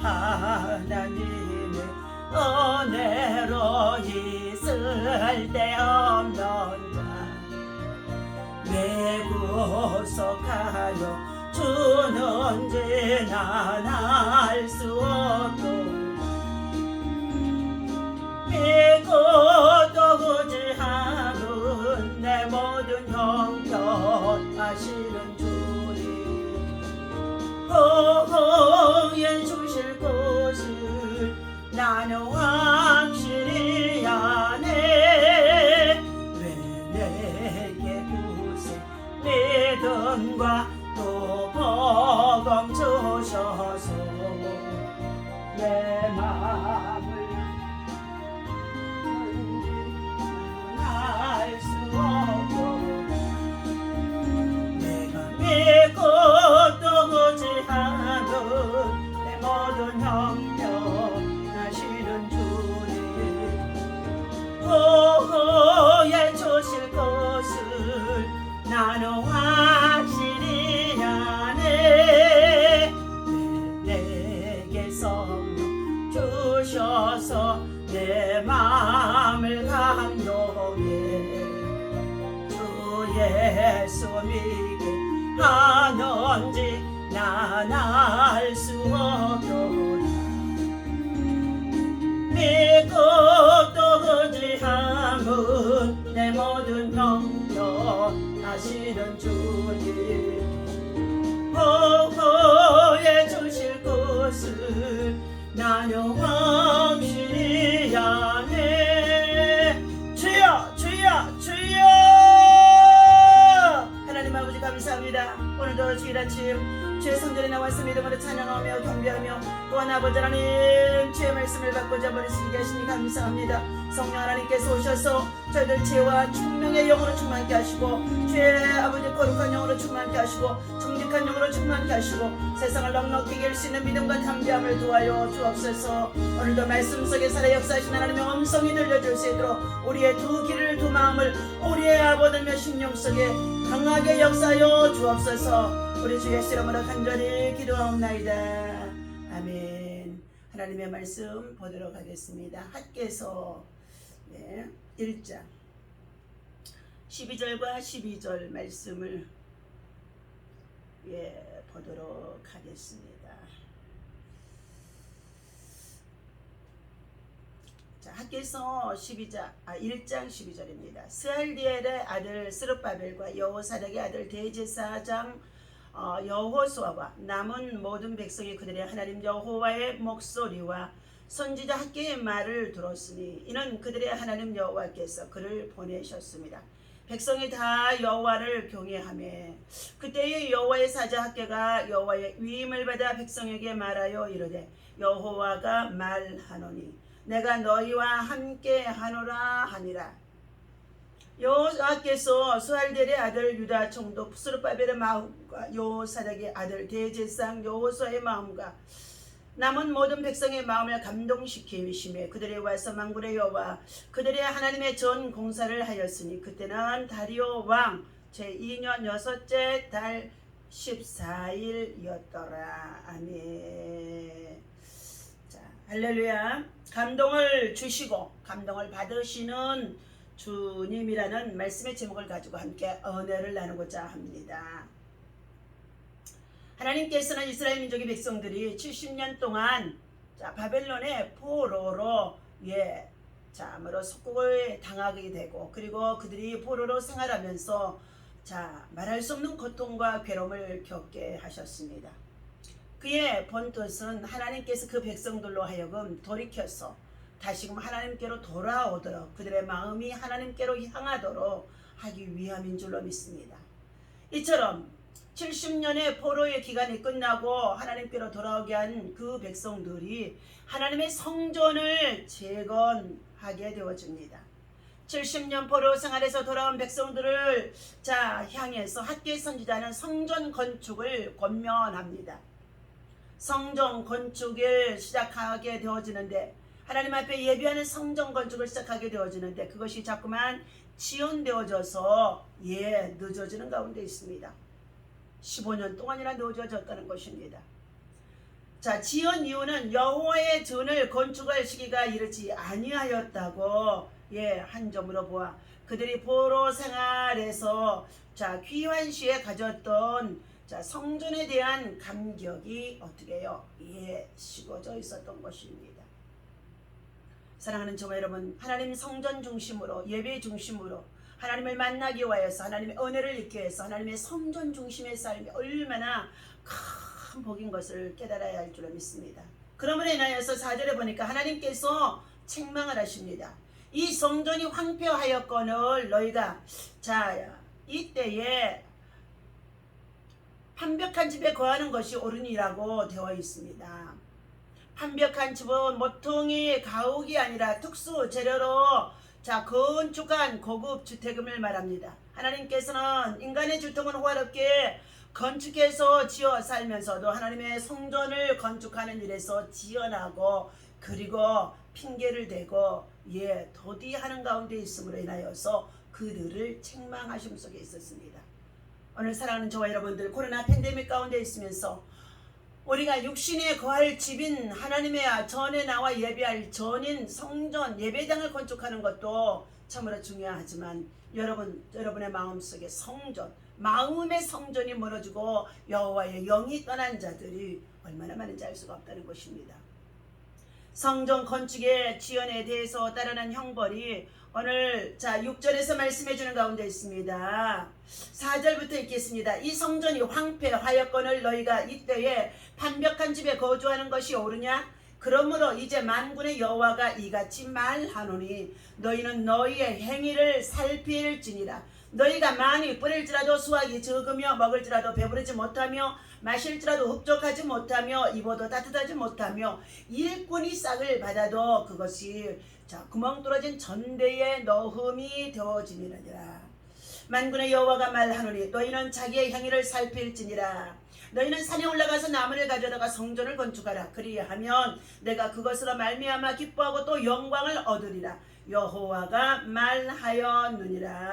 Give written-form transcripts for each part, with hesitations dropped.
하나님의 은혜로 있을 데 없는 자 왜 구속하여 주는지 난 알 수 없도다. 믿고 또 의지하는 내 모든 형편하시는 주님 호호에 주실 것을 나는 확실히 아네. 왜 내게 구세 믿음과 또 복음 주셔서 내 마음을 알 수 없도다. 내가 믿고 또 의지하는 내 모든 형편 하시는 주님 호호에 주실 것을 나는 확실히 아네. 내게 성령 주셔서 내 마음을 감동해 주 예수 믿게 하는지 난 알 수 없도다. 믿고 또 의지함은 내 모든 형편 하시는 주님 호호에 주실 것을 나는 확실히 아네. 주여 주여 주여. 하나님 아버지 감사합니다. 오늘도 주일 아침 주의 성전에 나와서 믿음으로 찬양하며 경배하며 또한 아버지 하나님 주의 말씀을 받고자 머리쓰게 하시니 감사합니다. 성령 하나님께서 오셔서 저희들 지혜와 총명의 영으로 충만케 하시고 주의 아버지 거룩한 영으로 충만케 하시고 정직한 영으로 충만케 하시고 세상을 넉넉히 이길 수 있는 믿음과 담대함을 도하여 주옵소서. 오늘도 말씀 속에 살아 역사하신 하나님의 음성이 들려줄 수 있도록 우리의 두 귀를 두 마음을 우리의 아버지며 심령 속에 강하게 역사하여 주옵소서. 우리 주 예수 이름으로 간절히 기도하옵나이다. 아멘. 하나님의 말씀 보도록 하겠습니다. 학개서 1장 12절과 12절 말씀을 보도록 하겠습니다. 자, 학개서 1장 12절입니다. 스알디엘의 아들 스룹바벨과 여호사닥의 아들 대제사장 여호수아와 남은 모든 백성이 그들의 하나님 여호와의 목소리와 선지자 학개의 말을 들었으니 이는 그들의 하나님 여호와께서 그를 보내셨습니다. 백성이 다 여호와를 경외하며 그때의 여호와의 사자 학개가 여호와의 위임을 받아 백성에게 말하여 이르되 여호와가 말하노니 내가 너희와 함께 하노라 하니라. 여호와께서 스알디엘의 아들 유다 총독 스룹바벨의 마음과 여호사닥의 아들 대제사장 여호수아의 마음과 남은 모든 백성의 마음을 감동시키시며 그들이 와서 만군의 여호와 그들의 하나님의 전 공사를 하였으니 그때는 다리오 왕 제2년 6째 달 14일이었더라. 아멘. 자, 할렐루야. 감동을 주시고 감동을 받으시는 주님이라는 말씀의 제목을 가지고 함께 은혜를 나누고자 합니다. 하나님께서는 이스라엘 민족의 백성들이 70년 동안 바벨론의 포로로 참으로 속국을 당하게 되고 그리고 그들이 포로로 생활하면서 말할 수 없는 고통과 괴로움을 겪게 하셨습니다. 그의 본뜻은 하나님께서 그 백성들로 하여금 돌이켜서 다시금 하나님께로 돌아오도록 그들의 마음이 하나님께로 향하도록 하기 위함인 줄로 믿습니다. 이처럼 70년의 포로의 기간이 끝나고 하나님께로 돌아오게 한 그 백성들이 하나님의 성전을 재건하게 되어집니다. 70년 포로 생활에서 돌아온 백성들을 향해서 학개 선지자는 성전 건축을 권면합니다. 성전 건축을 시작하게 되어지는데 하나님 앞에 예비하는 성전 건축을 시작하게 되어지는데 그것이 자꾸만 지연되어져서 늦어지는 가운데 있습니다. 15년 동안이나 늦어졌다는 것입니다. 자, 지은 이유는 여호와의 전을 건축할 시기가 이르지 아니하였다고 한 점으로 보아 그들이 포로 생활에서 자, 귀환 시에 가졌던 자, 성전에 대한 감격이 어떻게 해요? 식어져 있었던 것입니다. 사랑하는 저와 여러분, 하나님 성전 중심으로 예배 중심으로 하나님을 만나기 위해서 하나님의 은혜를 잊기 위해서 하나님의 성전 중심의 삶이 얼마나 큰 복인 것을 깨달아야 할 줄을 믿습니다. 그러므로 인하여서 4절에 보니까 하나님께서 책망을 하십니다. 이 성전이 황폐하였거늘 너희가 자 이때에 판벽한 집에 거하는 것이 옳으니라고 되어 있습니다. 판벽한 집은 모퉁이 가옥이 아니라 특수 재료로 자 건축한 고급 주택임을 말합니다. 하나님께서는 인간의 주택은 호화롭게 건축해서 지어 살면서도 하나님의 성전을 건축하는 일에서 지연하고 그리고 핑계를 대고 더디하는 가운데 있음으로 인하여서 그들을 책망하심 속에 있었습니다. 오늘 사랑하는 저와 여러분들, 코로나 팬데믹 가운데 있으면서 우리가 육신에 거할 집인 하나님의 전에 나와 예배할 전인 성전 예배당을 건축하는 것도 참으로 중요하지만 여러분의 마음속에 성전, 마음의 성전이 무너지고 여호와의 영이 떠난 자들이 얼마나 많은지 알 수가 없다는 것입니다. 성전 건축의 지연에 대해서 따르는 형벌이 오늘 6절에서 말씀해 주는 가운데 있습니다. 4절부터 읽겠습니다. 이 성전이 황폐하였거늘 너희가 이때에 판벽한 집에 거주하는 것이 옳으냐? 그러므로 이제 만군의 여호와가 이같이 말하노니 너희는 너희의 행위를 살필지니라. 너희가 많이 뿌릴지라도 수확이 적으며 먹을지라도 배부르지 못하며 마실지라도 흡족하지 못하며 입어도 따뜻하지 못하며 일꾼이 싹을 받아도 그것이 구멍 뚫어진 전대에 넣음이 되어지니라. 만군의 여호와가 말하노니 너희는 자기의 행위를 살필지니라. 너희는 산에 올라가서 나무를 가져다가 성전을 건축하라. 그리하면 내가 그것으로 말미암아 기뻐하고 또 영광을 얻으리라. 여호와가 말하였느니라.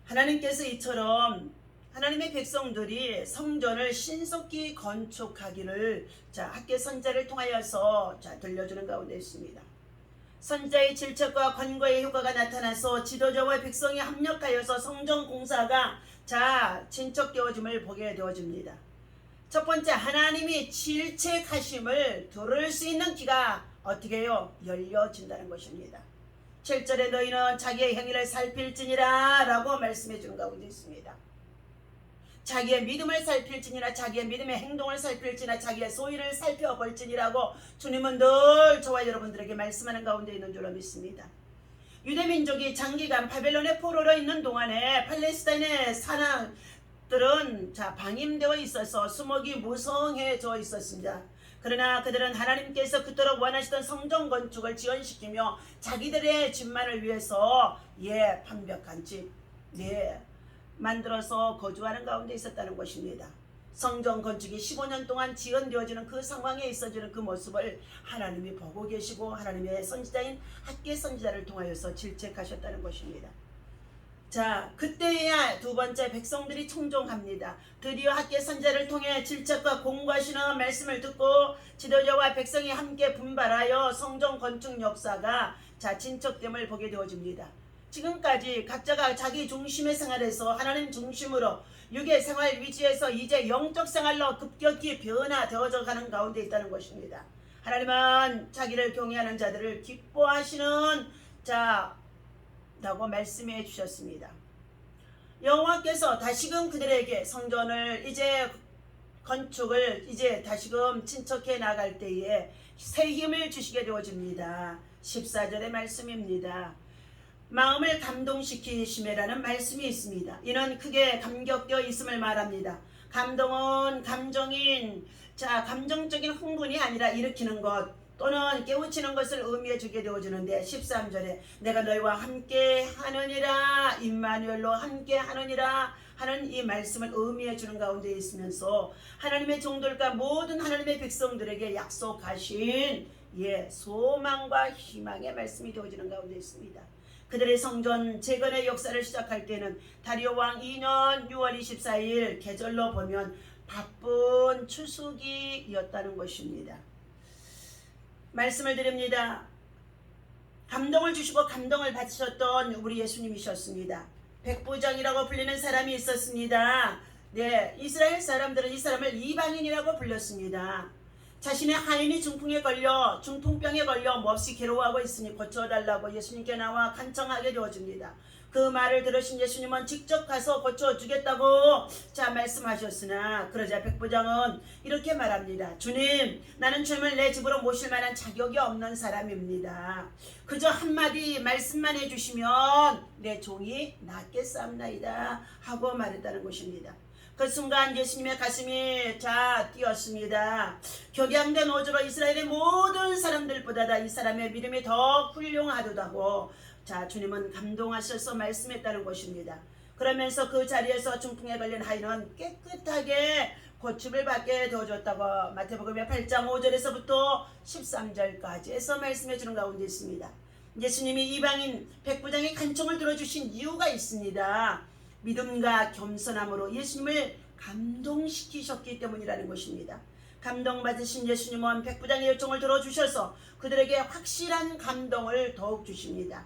하나님께서 이처럼 하나님의 백성들이 성전을 신속히 건축하기를 학개 선자를 통하여서 들려주는 가운데 있습니다. 선자의 질책과 권고의 효과가 나타나서 지도자와 백성이 합력하여서 성전 공사가 진척되어짐을 보게 되어집니다. 첫 번째, 하나님이 질책하심을 들을 수 있는 귀가 어떻게 해요? 열려진다는 것입니다. 7절에 너희는 자기의 행위를 살필지니라 라고 말씀해 주는 가운데 있습니다. 자기의 믿음을 살필지니라, 자기의 믿음의 행동을 살필지니라, 자기의 소유를 살펴볼지니라고 주님은 늘 저와 여러분들에게 말씀하는 가운데 있는 줄로 믿습니다. 유대민족이 장기간 바벨론의 포로로 있는 동안에 팔레스타인의 사람들은 방임되어 있어서 수목이 무성해져 있었습니다. 그러나 그들은 하나님께서 그토록 원하시던 성전 건축을 지연시키며 자기들의 집만을 위해서 판벽한 집 만들어서 거주하는 가운데 있었다는 것입니다. 성전 건축이 15년 동안 지연되어지는 그 상황에 있어지는 그 모습을 하나님이 보고 계시고 하나님의 선지자인 학개 선지자를 통하여서 질책하셨다는 것입니다. 그때야 두 번째 백성들이 청종합니다. 드디어 학개 선지자를 통해 질책과 공고하시는 말씀을 듣고 지도자와 백성이 함께 분발하여 성전 건축 역사가 진척됨을 보게 되어집니다. 지금까지 각자가 자기 중심의 생활에서 하나님 중심으로 육의 생활 위치에서 이제 영적 생활로 급격히 변화되어져 가는 가운데 있다는 것입니다. 하나님은 자기를 경외하는 자들을 기뻐하시는 라고 말씀해 주셨습니다. 여호와께서 다시금 그들에게 성전을 건축을 다시금 친척해 나갈 때에 새 힘을 주시게 되어집니다. 14절의 말씀입니다. 마음을 감동시키심이라는 말씀이 있습니다. 이는 크게 감격되어 있음을 말합니다. 감동은 감정적인 흥분이 아니라 일으키는 것 또는 깨우치는 것을 의미해 주게 되어주는데 13절에 내가 너희와 함께 하느니라 임마누엘로 함께 하느니라 하는 이 말씀을 의미해 주는 가운데 있으면서 하나님의 종들과 모든 하나님의 백성들에게 약속하신 소망과 희망의 말씀이 되어지는 가운데 있습니다. 그들의 성전 재건의 역사를 시작할 때는 다리오 왕 2년 6월 24일 계절로 보면 바쁜 추수기였다는 것입니다. 말씀을 드립니다. 감동을 주시고 감동을 받으셨던 우리 예수님이셨습니다. 백부장이라고 불리는 사람이 있었습니다. 네, 이스라엘 사람들은 이 사람을 이방인이라고 불렀습니다. 자신의 하인이 중풍병에 걸려 몹시 괴로워하고 있으니 고쳐달라고 예수님께 나와 간청하게 되어집니다. 그 말을 들으신 예수님은 직접 가서 고쳐주겠다고 말씀하셨으나 그러자 백부장은 이렇게 말합니다. 주님, 나는 주님을 내 집으로 모실 만한 자격이 없는 사람입니다. 그저 한마디 말씀만 해주시면 내 종이 낫겠사옵나이다 하고 말했다는 것입니다. 그 순간 예수님의 가슴이 뛰었습니다. 격양된 오조로 이스라엘의 모든 사람들보다 이 사람의 믿음이 더 훌륭하도다고 주님은 감동하셔서 말씀했다는 것입니다. 그러면서 그 자리에서 중풍에 걸린 하인은 깨끗하게 고침을 받게 되어줬다고 마태복음의 8장 5절에서부터 13절까지에서 말씀해 주는 가운데 있습니다. 예수님이 이방인 백부장의 간청을 들어주신 이유가 있습니다. 믿음과 겸손함으로 예수님을 감동시키셨기 때문이라는 것입니다. 감동받으신 예수님은 백부장의 요청을 들어주셔서 그들에게 확실한 감동을 더욱 주십니다.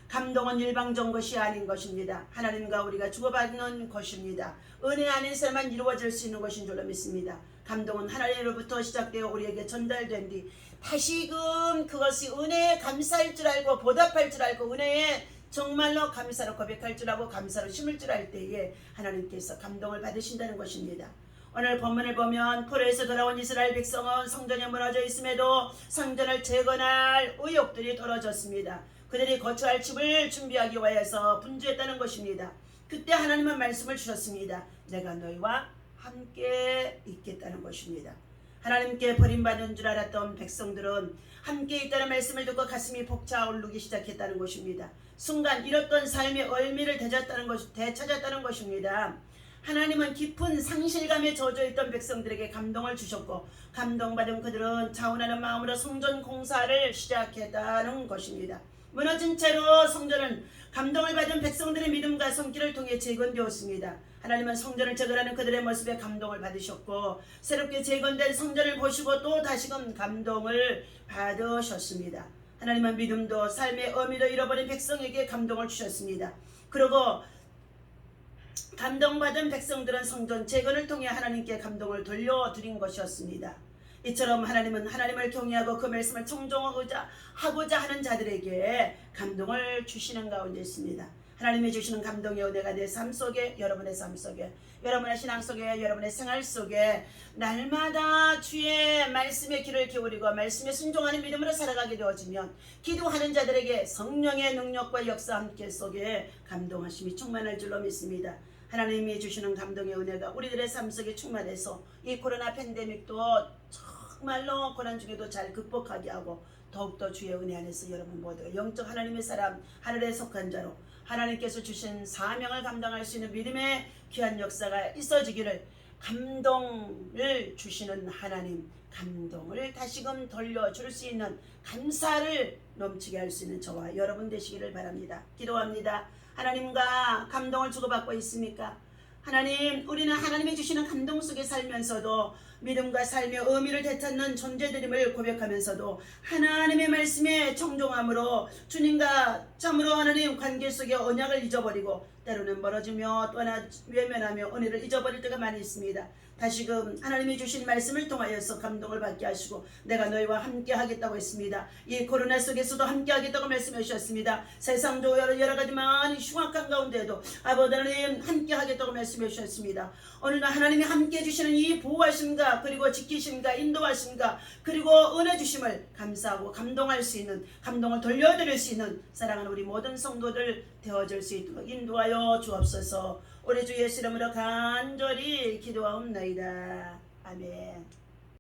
감동은 일방적인 것이 아닌 것입니다. 하나님과 우리가 주고받는 것입니다. 은혜 안에서만 이루어질 수 있는 것인 줄로 믿습니다. 감동은 하나님으로부터 시작되어 우리에게 전달된 뒤 다시금 그것이 은혜에 감사할 줄 알고 보답할 줄 알고 은혜에 정말로 감사로 고백할 줄 알고 감사로 심을 줄 알 때에 하나님께서 감동을 받으신다는 것입니다. 오늘 본문을 보면 포로에서 돌아온 이스라엘 백성은 성전이 무너져 있음에도 성전을 재건할 의욕들이 떨어졌습니다. 그들이 거주할 집을 준비하기 위해서 분주했다는 것입니다. 그때 하나님은 말씀을 주셨습니다. 내가 너희와 함께 있겠다는 것입니다. 하나님께 버림받은 줄 알았던 백성들은 함께 있다는 말씀을 듣고 가슴이 벅차오르기 시작했다는 것입니다. 순간 잃었던 삶의 의미를 되찾았다는 것입니다. 하나님은 깊은 상실감에 젖어있던 백성들에게 감동을 주셨고 감동받은 그들은 자원하는 마음으로 성전 공사를 시작했다는 것입니다. 무너진 채로 성전은 감동을 받은 백성들의 믿음과 손길을 통해 재건되었습니다. 하나님은 성전을 재건하는 그들의 모습에 감동을 받으셨고 새롭게 재건된 성전을 보시고 또 다시금 감동을 받으셨습니다. 하나님은 믿음도 삶의 의미도 잃어버린 백성에게 감동을 주셨습니다. 그리고 감동받은 백성들은 성전 재건을 통해 하나님께 감동을 돌려드린 것이었습니다. 이처럼 하나님은 하나님을 경외하고 그 말씀을 청종하고자 하는 자들에게 감동을 주시는 가운데 있습니다. 하나님이 주시는 감동의 은혜가 내 삶 속에, 여러분의 삶 속에, 여러분의 신앙 속에, 여러분의 생활 속에 날마다 주의 말씀에 귀를 기울이고 말씀에 순종하는 믿음으로 살아가게 되어지면 기도하는 자들에게 성령의 능력과 역사 함께 속에 감동하심이 충만할 줄로 믿습니다. 하나님이 주시는 감동의 은혜가 우리들의 삶 속에 충만해서 이 코로나 팬데믹도 정말로 고난 중에도 잘 극복하게 하고 더욱더 주의 은혜 안에서 여러분 모두가 영적 하나님의 사람, 하늘에 속한 자로 하나님께서 주신 사명을 감당할 수 있는 믿음의 귀한 역사가 있어지기를, 감동을 주시는 하나님, 감동을 다시금 돌려줄 수 있는 감사를 넘치게 할 수 있는 저와 여러분 되시기를 바랍니다. 기도합니다. 하나님과 감동을 주고받고 있습니까? 하나님, 우리는 하나님이 주시는 감동 속에 살면서도 믿음과 삶의 의미를 되찾는 존재들임을 고백하면서도 하나님의 말씀에 청종함으로 주님과 참으로 하나님 관계 속의 언약을 잊어버리고 때로는 멀어지며 또나 외면하며 은혜를 잊어버릴 때가 많이 있습니다. 다시금 하나님이 주신 말씀을 통하여서 감동을 받게 하시고 내가 너희와 함께 하겠다고 했습니다. 이 코로나 속에서도 함께 하겠다고 말씀해 주셨습니다. 세상도 여러 가지 많이 흉악한 가운데도 아버지 하나님 함께 하겠다고 말씀해 주셨습니다. 오늘날 하나님이 함께 해주시는 이 보호하심과 그리고 지키심과 인도하심과 그리고 은혜 주심을 감사하고 감동할 수 있는, 감동을 돌려드릴 수 있는 사랑하는 우리 모든 성도들 되어질 수 있도록 인도하여 주옵소서. 우리 주 예수 이름으로 간절히 기도하옵나이다. 아멘.